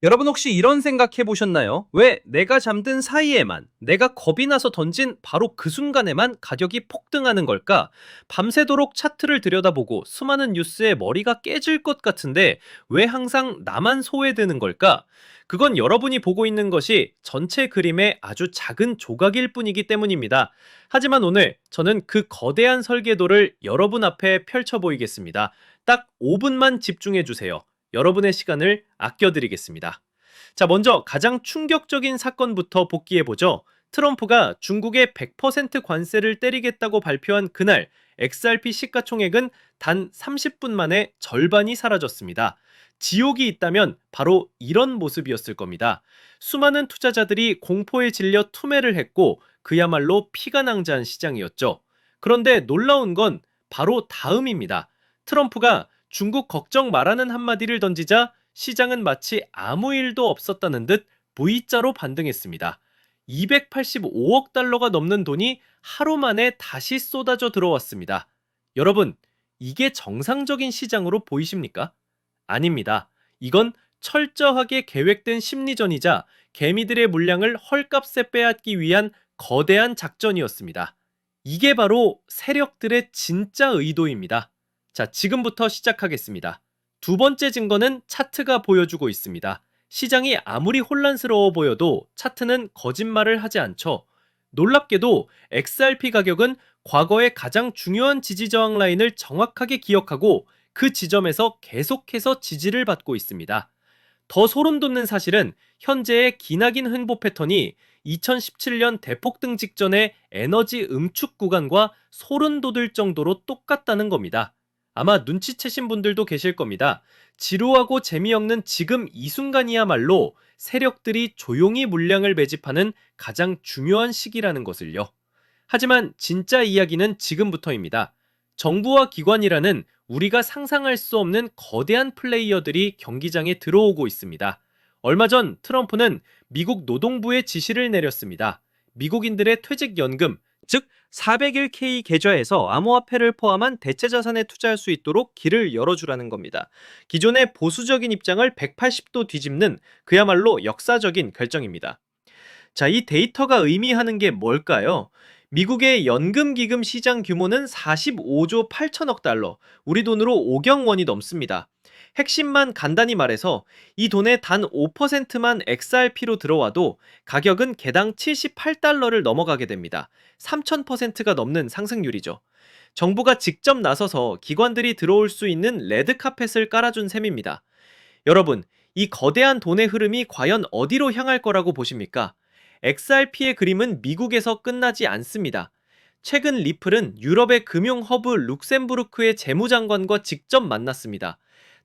여러분 혹시 이런 생각 해보셨나요? 왜 내가 잠든 사이에만, 내가 겁이 나서 던진 바로 그 순간에만 가격이 폭등하는 걸까? 밤새도록 차트를 들여다보고 수많은 뉴스에 머리가 깨질 것 같은데 왜 항상 나만 소외되는 걸까? 그건 여러분이 보고 있는 것이 전체 그림의 아주 작은 조각일 뿐이기 때문입니다. 하지만 오늘 저는 그 거대한 설계도를 여러분 앞에 펼쳐 보이겠습니다. 딱 5분만 집중해 주세요. 여러분의 시간을 아껴드리겠습니다. 자, 먼저 가장 충격적인 사건부터 복귀해보죠. 트럼프가 중국에 100% 관세를 때리겠다고 발표한 그날, XRP 시가총액은 단 30분 만에 절반이 사라졌습니다. 지옥이 있다면 바로 이런 모습이었을 겁니다. 수많은 투자자들이 공포에 질려 투매를 했고 그야말로 피가 낭자한 시장이었죠. 그런데 놀라운 건 바로 다음입니다. 트럼프가 중국 걱정 말라는 한마디를 던지자 시장은 마치 아무 일도 없었다는 듯 V자로 반등했습니다. 285억 달러가 넘는 돈이 하루 만에 다시 쏟아져 들어왔습니다. 여러분, 이게 정상적인 시장으로 보이십니까? 아닙니다. 이건 철저하게 계획된 심리전이자 개미들의 물량을 헐값에 빼앗기 위한 거대한 작전이었습니다. 이게 바로 세력들의 진짜 의도입니다. 자, 지금부터 시작하겠습니다. 두 번째 증거는 차트가 보여주고 있습니다. 시장이 아무리 혼란스러워 보여도 차트는 거짓말을 하지 않죠. 놀랍게도 XRP 가격은 과거의 가장 중요한 지지 저항 라인을 정확하게 기억하고 그 지점에서 계속해서 지지를 받고 있습니다. 더 소름 돋는 사실은 현재의 기나긴 횡보 패턴이 2017년 대폭등 직전의 에너지 음축 구간과 소름 돋을 정도로 똑같다는 겁니다. 아마 눈치채신 분들도 계실 겁니다. 지루하고 재미없는 지금 이 순간이야말로 세력들이 조용히 물량을 매집하는 가장 중요한 시기라는 것을요. 하지만 진짜 이야기는 지금부터입니다. 정부와 기관이라는 우리가 상상할 수 없는 거대한 플레이어들이 경기장에 들어오고 있습니다. 얼마 전 트럼프는 미국 노동부에 지시를 내렸습니다. 미국인들의 퇴직연금, 즉 401k 계좌에서 암호화폐를 포함한 대체자산에 투자할 수 있도록 길을 열어주라는 겁니다. 기존의 보수적인 입장을 180도 뒤집는 그야말로 역사적인 결정입니다. 자, 이 데이터가 의미하는 게 뭘까요? 미국의 연금기금 시장 규모는 45조 8천억 달러, 우리 돈으로 5경 원이 넘습니다. 핵심만 간단히 말해서 이 돈의 단 5%만 XRP로 들어와도 가격은 개당 78달러를 넘어가게 됩니다. 3000%가 넘는 상승률이죠. 정부가 직접 나서서 기관들이 들어올 수 있는 레드카펫을 깔아준 셈입니다. 여러분, 이 거대한 돈의 흐름이 과연 어디로 향할 거라고 보십니까? XRP의 그림은 미국에서 끝나지 않습니다. 최근 리플은 유럽의 금융 허브 룩셈부르크의 재무장관과 직접 만났습니다.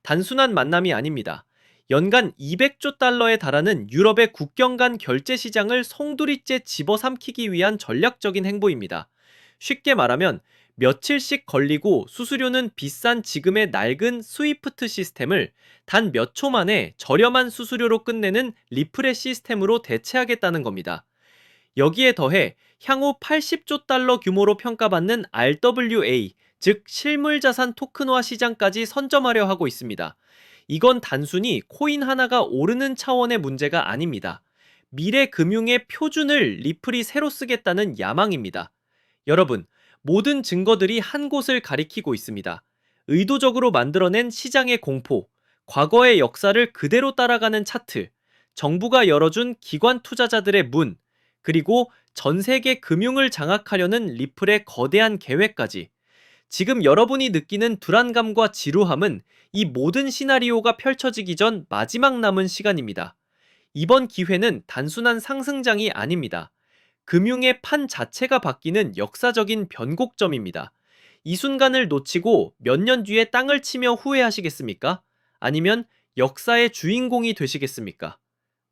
단순한 만남이 아닙니다. 연간 200조 달러에 달하는 유럽의 국경 간 결제 시장을 송두리째 집어삼키기 위한 전략적인 행보입니다. 쉽게 말하면 며칠씩 걸리고 수수료는 비싼 지금의 낡은 스위프트 시스템을 단 몇 초 만에 저렴한 수수료로 끝내는 리플의 시스템으로 대체하겠다는 겁니다. 여기에 더해 향후 80조 달러 규모로 평가받는 RWA, 즉 실물자산 토큰화 시장까지 선점하려 하고 있습니다. 이건 단순히 코인 하나가 오르는 차원의 문제가 아닙니다. 미래 금융의 표준을 리플이 새로 쓰겠다는 야망입니다. 여러분, 모든 증거들이 한 곳을 가리키고 있습니다. 의도적으로 만들어낸 시장의 공포, 과거의 역사를 그대로 따라가는 차트, 정부가 열어준 기관 투자자들의 문, 그리고 전 세계 금융을 장악하려는 리플의 거대한 계획까지. 지금 여러분이 느끼는 불안감과 지루함은 이 모든 시나리오가 펼쳐지기 전 마지막 남은 시간입니다. 이번 기회는 단순한 상승장이 아닙니다. 금융의 판 자체가 바뀌는 역사적인 변곡점입니다. 이 순간을 놓치고 몇 년 뒤에 땅을 치며 후회하시겠습니까? 아니면 역사의 주인공이 되시겠습니까?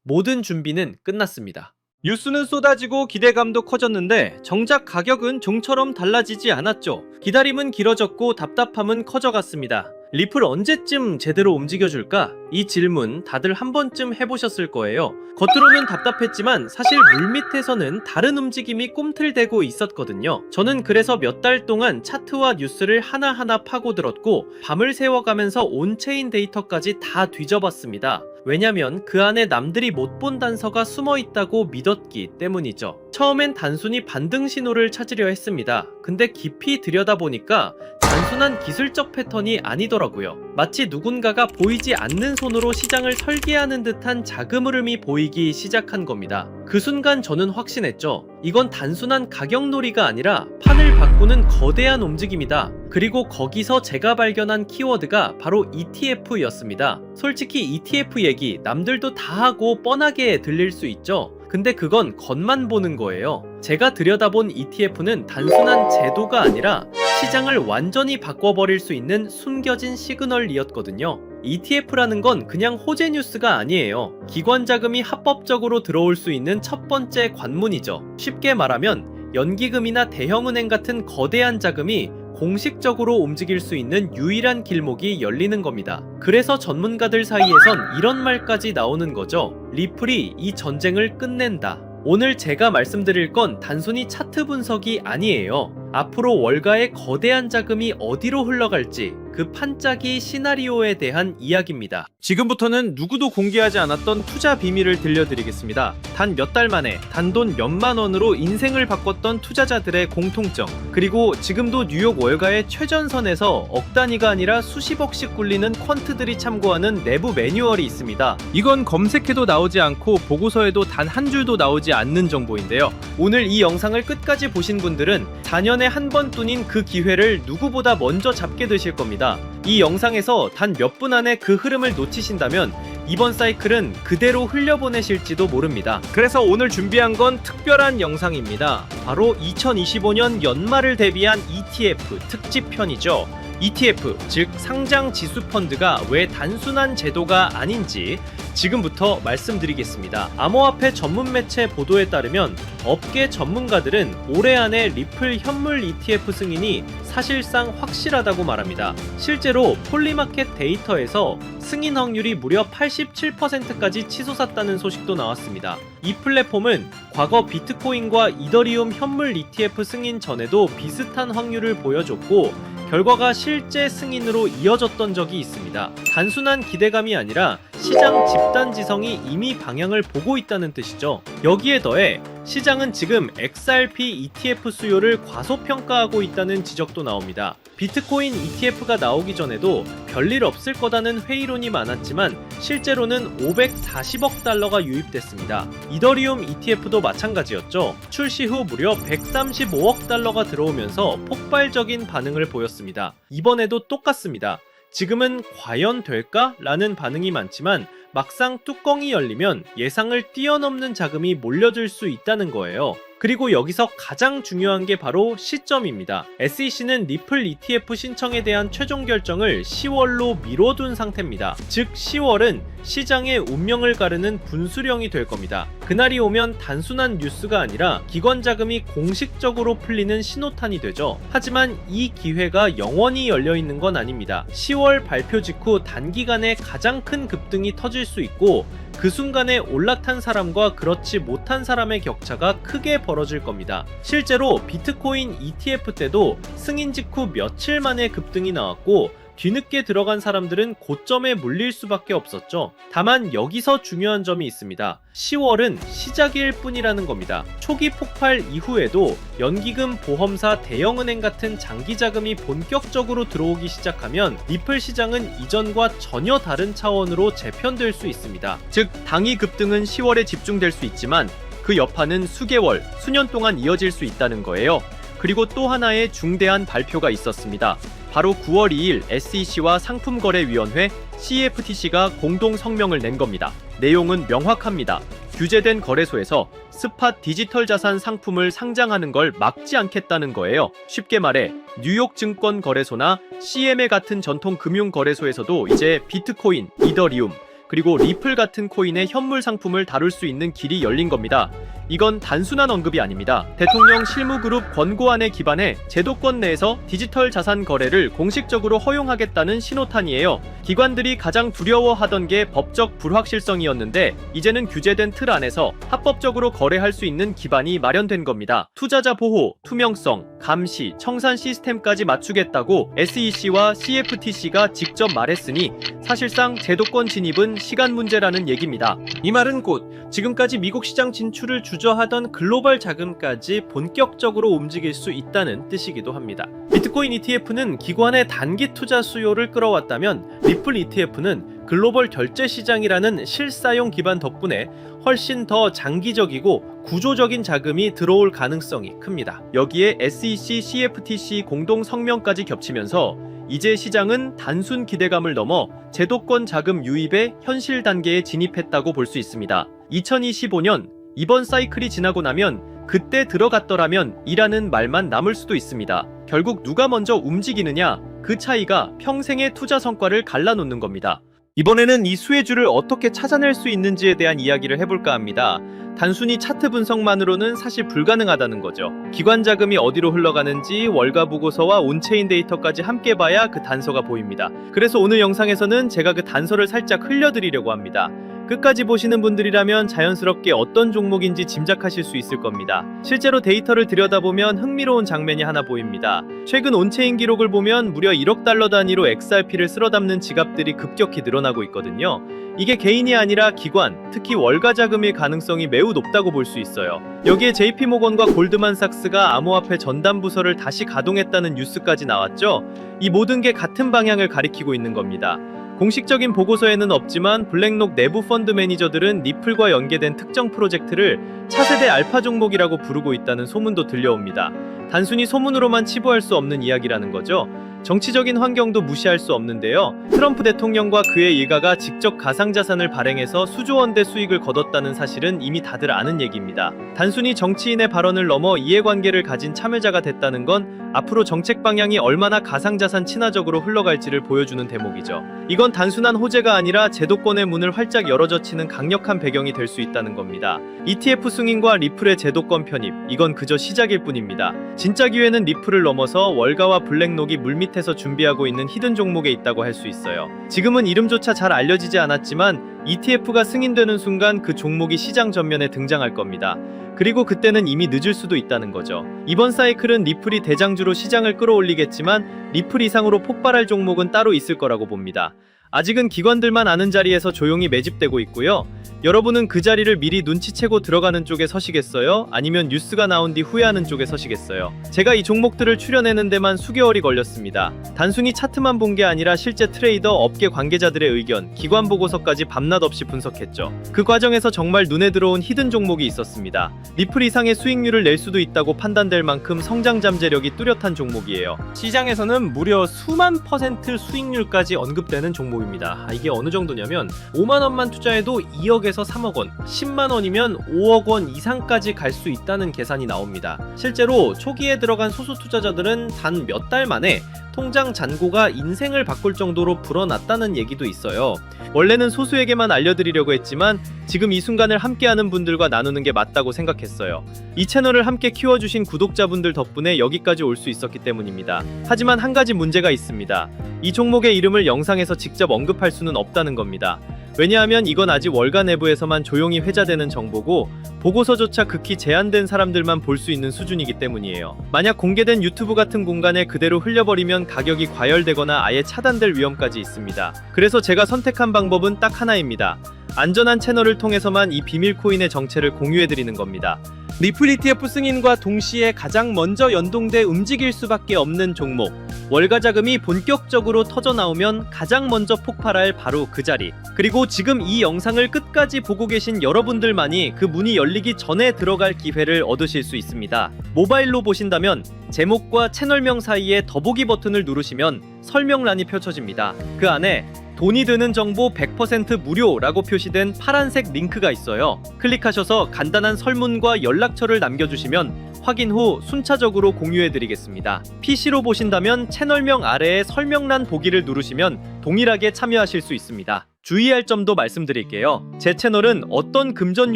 모든 준비는 끝났습니다. 뉴스는 쏟아지고 기대감도 커졌는데 정작 가격은 좀처럼 달라지지 않았죠. 기다림은 길어졌고 답답함은 커져갔습니다. 리플 언제쯤 제대로 움직여줄까? 이 질문 다들 한 번쯤 해보셨을 거예요. 겉으로는 답답했지만 사실 물밑에서는 다른 움직임이 꿈틀대고 있었거든요. 저는 그래서 몇 달 동안 차트와 뉴스를 하나하나 파고들었고 밤을 새워가면서 온체인 데이터까지 다 뒤져봤습니다. 왜냐면 그 안에 남들이 못 본 단서가 숨어 있다고 믿었기 때문이죠. 처음엔 단순히 반등 신호를 찾으려 했습니다. 근데 깊이 들여다보니까 단순한 기술적 패턴이 아니더라고요. 마치 누군가가 보이지 않는 손으로 시장을 설계하는 듯한 자금 흐름이 보이기 시작한 겁니다. 그 순간 저는 확신했죠. 이건 단순한 가격놀이가 아니라 판을 바꾸는 거대한 움직임이다. 그리고 거기서 제가 발견한 키워드가 바로 ETF였습니다. 솔직히 ETF 얘기 남들도 다 하고 뻔하게 들릴 수 있죠. 근데 그건 겉만 보는 거예요. 제가 들여다본 ETF는 단순한 제도가 아니라 시장을 완전히 바꿔버릴 수 있는 숨겨진 시그널이었거든요. ETF라는 건 그냥 호재 뉴스가 아니에요. 기관 자금이 합법적으로 들어올 수 있는 첫 번째 관문이죠. 쉽게 말하면 연기금이나 대형은행 같은 거대한 자금이 공식적으로 움직일 수 있는 유일한 길목이 열리는 겁니다. 그래서 전문가들 사이에선 이런 말까지 나오는 거죠. 리플이 이 전쟁을 끝낸다. 오늘 제가 말씀드릴 건 단순히 차트 분석이 아니에요. 앞으로 월가의 거대한 자금이 어디로 흘러갈지 그 판짜기 시나리오에 대한 이야기입니다. 지금부터는 누구도 공개하지 않았던 투자 비밀을 들려드리겠습니다. 단 몇 달 만에 단돈 몇만 원으로 인생을 바꿨던 투자자들의 공통점, 그리고 지금도 뉴욕 월가의 최전선에서 억 단위가 아니라 수십억씩 굴리는 퀀트들이 참고하는 내부 매뉴얼이 있습니다. 이건 검색해도 나오지 않고 보고서에도 단 한 줄도 나오지 않는 정보인데요. 오늘 이 영상을 끝까지 보신 분들은 4년에 한 번 뿐인 그 기회를 누구보다 먼저 잡게 되실 겁니다. 이 영상에서 단 몇 분 안에 그 흐름을 놓치신다면 이번 사이클은 그대로 흘려보내실지도 모릅니다. 그래서 오늘 준비한 건 특별한 영상입니다. 바로 2025년 연말을 대비한 ETF 특집편이죠. ETF, 즉 상장 지수 펀드가 왜 단순한 제도가 아닌지 지금부터 말씀드리겠습니다. 암호화폐 전문 매체 보도에 따르면 업계 전문가들은 올해 안에 리플 현물 ETF 승인이 사실상 확실하다고 말합니다. 실제로 폴리마켓 데이터에서 승인 확률이 무려 87%까지 치솟았다는 소식도 나왔습니다. 이 플랫폼은 과거 비트코인과 이더리움 현물 ETF 승인 전에도 비슷한 확률을 보여줬고 결과가 실제 승인으로 이어졌던 적이 있습니다. 단순한 기대감이 아니라 시장 집단지성이 이미 방향을 보고 있다는 뜻이죠. 여기에 더해 시장은 지금 XRP ETF 수요를 과소평가하고 있다는 지적도 나옵니다. 비트코인 ETF가 나오기 전에도 별일 없을 거다는 회의론이 많았지만 실제로는 540억 달러가 유입됐습니다. 이더리움 ETF도 마찬가지였죠. 출시 후 무려 135억 달러가 들어오면서 폭발적인 반응을 보였습니다. 이번에도 똑같습니다. 지금은 과연 될까? 라는 반응이 많지만 막상 뚜껑이 열리면 예상을 뛰어넘는 자금이 몰려들 수 있다는 거예요. 그리고 여기서 가장 중요한 게 바로 시점입니다. SEC는 리플 ETF 신청에 대한 최종 결정을 10월로 미뤄둔 상태입니다. 즉 10월은 시장의 운명을 가르는 분수령이 될 겁니다. 그날이 오면 단순한 뉴스가 아니라 기관 자금이 공식적으로 풀리는 신호탄이 되죠. 하지만 이 기회가 영원히 열려있는 건 아닙니다. 10월 발표 직후 단기간에 가장 큰 급등이 터질 수 있고 그 순간에 올라탄 사람과 그렇지 못한 사람의 격차가 크게 벌어질 겁니다. 실제로 비트코인 ETF 때도 승인 직후 며칠 만에 급등이 나왔고 뒤늦게 들어간 사람들은 고점에 물릴 수밖에 없었죠. 다만 여기서 중요한 점이 있습니다. 10월은 시작일 뿐이라는 겁니다. 초기 폭발 이후에도 연기금, 보험사, 대형은행 같은 장기 자금이 본격적으로 들어오기 시작하면 리플 시장은 이전과 전혀 다른 차원으로 재편될 수 있습니다. 즉 당이 급등은 10월에 집중될 수 있지만 그 여파는 수개월, 수년 동안 이어질 수 있다는 거예요. 그리고 또 하나의 중대한 발표가 있었습니다. 바로 9월 2일 SEC와 상품거래위원회 CFTC가 공동 성명을 낸 겁니다. 내용은 명확합니다. 규제된 거래소에서 스팟 디지털 자산 상품을 상장하는 걸 막지 않겠다는 거예요. 쉽게 말해 뉴욕 증권 거래소나 CME 같은 전통 금융 거래소에서도 이제 비트코인, 이더리움, 그리고 리플 같은 코인의 현물 상품을 다룰 수 있는 길이 열린 겁니다. 이건 단순한 언급이 아닙니다. 대통령 실무그룹 권고안에 기반해 제도권 내에서 디지털 자산 거래를 공식적으로 허용하겠다는 신호탄이에요. 기관들이 가장 두려워하던 게 법적 불확실성이었는데 이제는 규제된 틀 안에서 합법적으로 거래할 수 있는 기반이 마련된 겁니다. 투자자 보호, 투명성, 감시, 청산 시스템까지 맞추겠다고 SEC와 CFTC가 직접 말했으니 사실상 제도권 진입은 시간 문제라는 얘기입니다. 이 말은 곧 지금까지 미국 시장 진출을 주저하던 글로벌 자금까지 본격적으로 움직일 수 있다는 뜻이기도 합니다. 비트코인 ETF는 기관의 단기 투자 수요를 끌어왔다면 리플 ETF는 글로벌 결제 시장이라는 실사용 기반 덕분에 훨씬 더 장기적이고 구조적인 자금이 들어올 가능성이 큽니다. 여기에 SEC, CFTC 공동 성명까지 겹치면서 이제 시장은 단순 기대감을 넘어 제도권 자금 유입의 현실 단계에 진입했다고 볼 수 있습니다. 2025년 이번 사이클이 지나고 나면 그때 들어갔더라면 이라는 말만 남을 수도 있습니다. 결국 누가 먼저 움직이느냐, 그 차이가 평생의 투자 성과를 갈라놓는 겁니다. 이번에는 이 수혜주를 어떻게 찾아낼 수 있는지에 대한 이야기를 해볼까 합니다. 단순히 차트 분석만으로는 사실 불가능하다는 거죠. 기관 자금이 어디로 흘러가는지 월가 보고서와 온체인 데이터까지 함께 봐야 그 단서가 보입니다. 그래서 오늘 영상에서는 제가 그 단서를 살짝 흘려드리려고 합니다. 끝까지 보시는 분들이라면 자연스럽게 어떤 종목인지 짐작하실 수 있을 겁니다. 실제로 데이터를 들여다보면 흥미로운 장면이 하나 보입니다. 최근 온체인 기록을 보면 무려 1억 달러 단위로 XRP를 쓸어담는 지갑들이 급격히 늘어나고 있거든요. 이게 개인이 아니라 기관, 특히 월가 자금일 가능성이 매우 높다고 볼 수 있어요. 여기에 JP모건과 골드만삭스가 암호화폐 전담 부서를 다시 가동했다는 뉴스까지 나왔죠. 이 모든 게 같은 방향을 가리키고 있는 겁니다. 공식적인 보고서에는 없지만 블랙록 내부 펀드 매니저들은 리플과 연계된 특정 프로젝트를 차세대 알파 종목이라고 부르고 있다는 소문도 들려옵니다. 단순히 소문으로만 치부할 수 없는 이야기라는 거죠. 정치적인 환경도 무시할 수 없는데요. 트럼프 대통령과 그의 일가가 직접 가상자산을 발행해서 수조 원대 수익을 거뒀다는 사실은 이미 다들 아는 얘기입니다. 단순히 정치인의 발언을 넘어 이해관계를 가진 참여자가 됐다는 건 앞으로 정책 방향이 얼마나 가상자산 친화적으로 흘러갈지를 보여주는 대목이죠. 이건 단순한 호재가 아니라 제도권의 문을 활짝 열어젖히는 강력한 배경이 될 수 있다는 겁니다. ETF 승인과 리플의 제도권 편입, 이건 그저 시작일 뿐입니다. 진짜 기회는 리플을 넘어서 월가와 블랙록이 물밑에서 준비하고 있는 히든 종목에 있다고 할 수 있어요. 지금은 이름조차 잘 알려지지 않았지만 ETF가 승인되는 순간 그 종목이 시장 전면에 등장할 겁니다. 그리고 그때는 이미 늦을 수도 있다는 거죠. 이번 사이클은 리플이 대장주로 시장을 끌어올리겠지만 리플 이상으로 폭발할 종목은 따로 있을 거라고 봅니다. 아직은 기관들만 아는 자리에서 조용히 매집되고 있고요. 여러분은 그 자리를 미리 눈치채고 들어가는 쪽에 서시겠어요? 아니면 뉴스가 나온 뒤 후회하는 쪽에 서시겠어요? 제가 이 종목들을 추려내는 데만 수개월이 걸렸습니다. 단순히 차트만 본 게 아니라 실제 트레이더, 업계 관계자들의 의견, 기관 보고서까지 밤낮 없이 분석했죠. 그 과정에서 정말 눈에 들어온 히든 종목이 있었습니다. 리플 이상의 수익률을 낼 수도 있다고 판단될 만큼 성장 잠재력이 뚜렷한 종목이에요. 시장에서는 무려 수만 퍼센트 수익률까지 언급되는 종목입니다. 이게 어느 정도냐면 5만 원만 투자해도 2억에서 3억 원, 10만 원이면 5억 원 이상까지 갈 수 있다는 계산이 나옵니다. 실제로 초기에 들어간 소수 투자자들은 단 몇 달 만에 통장 잔고가 인생을 바꿀 정도로 불어났다는 얘기도 있어요. 원래는 소수에게만 알려드리려고 했지만 지금 이 순간을 함께하는 분들과 나누는 게 맞다고 생각했어요. 이 채널을 함께 키워주신 구독자분들 덕분에 여기까지 올 수 있었기 때문입니다. 하지만 한 가지 문제가 있습니다. 이 종목의 이름을 영상에서 직접 언급할 수는 없다는 겁니다. 왜냐하면 이건 아직 월가 내부에서만 조용히 회자되는 정보고 보고서조차 극히 제한된 사람들만 볼 수 있는 수준이기 때문이에요. 만약 공개된 유튜브 같은 공간에 그대로 흘려버리면 가격이 과열되거나 아예 차단될 위험까지 있습니다. 그래서 제가 선택한 방법은 딱 하나입니다. 안전한 채널을 통해서만 이 비밀 코인의 정체를 공유해드리는 겁니다. 리플 ETF 승인과 동시에 가장 먼저 연동돼 움직일 수밖에 없는 종목, 월가 자금이 본격적으로 터져나오면 가장 먼저 폭발할 바로 그 자리, 그리고 지금 이 영상을 끝까지 보고 계신 여러분들만이 그 문이 열리기 전에 들어갈 기회를 얻으실 수 있습니다. 모바일로 보신다면 제목과 채널명 사이에 더보기 버튼을 누르시면 설명란이 펼쳐집니다. 그 안에 돈이 드는 정보 100% 무료라고 표시된 파란색 링크가 있어요. 클릭하셔서 간단한 설문과 연락처를 남겨주시면 확인 후 순차적으로 공유해드리겠습니다. PC로 보신다면 채널명 아래에 설명란 보기를 누르시면 동일하게 참여하실 수 있습니다. 주의할 점도 말씀드릴게요. 제 채널은 어떤 금전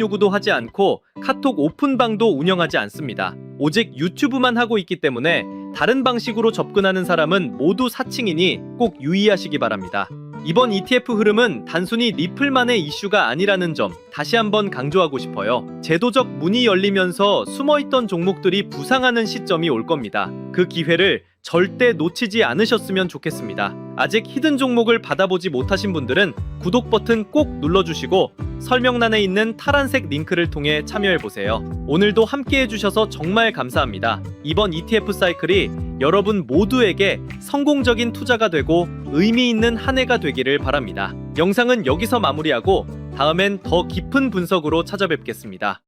요구도 하지 않고 카톡 오픈방도 운영하지 않습니다. 오직 유튜브만 하고 있기 때문에 다른 방식으로 접근하는 사람은 모두 사칭이니 꼭 유의하시기 바랍니다. 이번 ETF 흐름은 단순히 리플만의 이슈가 아니라는 점 다시 한번 강조하고 싶어요. 제도적 문이 열리면서 숨어있던 종목들이 부상하는 시점이 올 겁니다. 그 기회를 절대 놓치지 않으셨으면 좋겠습니다. 아직 히든 종목을 받아보지 못하신 분들은 구독 버튼 꼭 눌러주시고 설명란에 있는 파란색 링크를 통해 참여해보세요. 오늘도 함께 해주셔서 정말 감사합니다. 이번 ETF 사이클이 여러분 모두에게 성공적인 투자가 되고 의미 있는 한 해가 되기를 바랍니다. 영상은 여기서 마무리하고 다음엔 더 깊은 분석으로 찾아뵙겠습니다.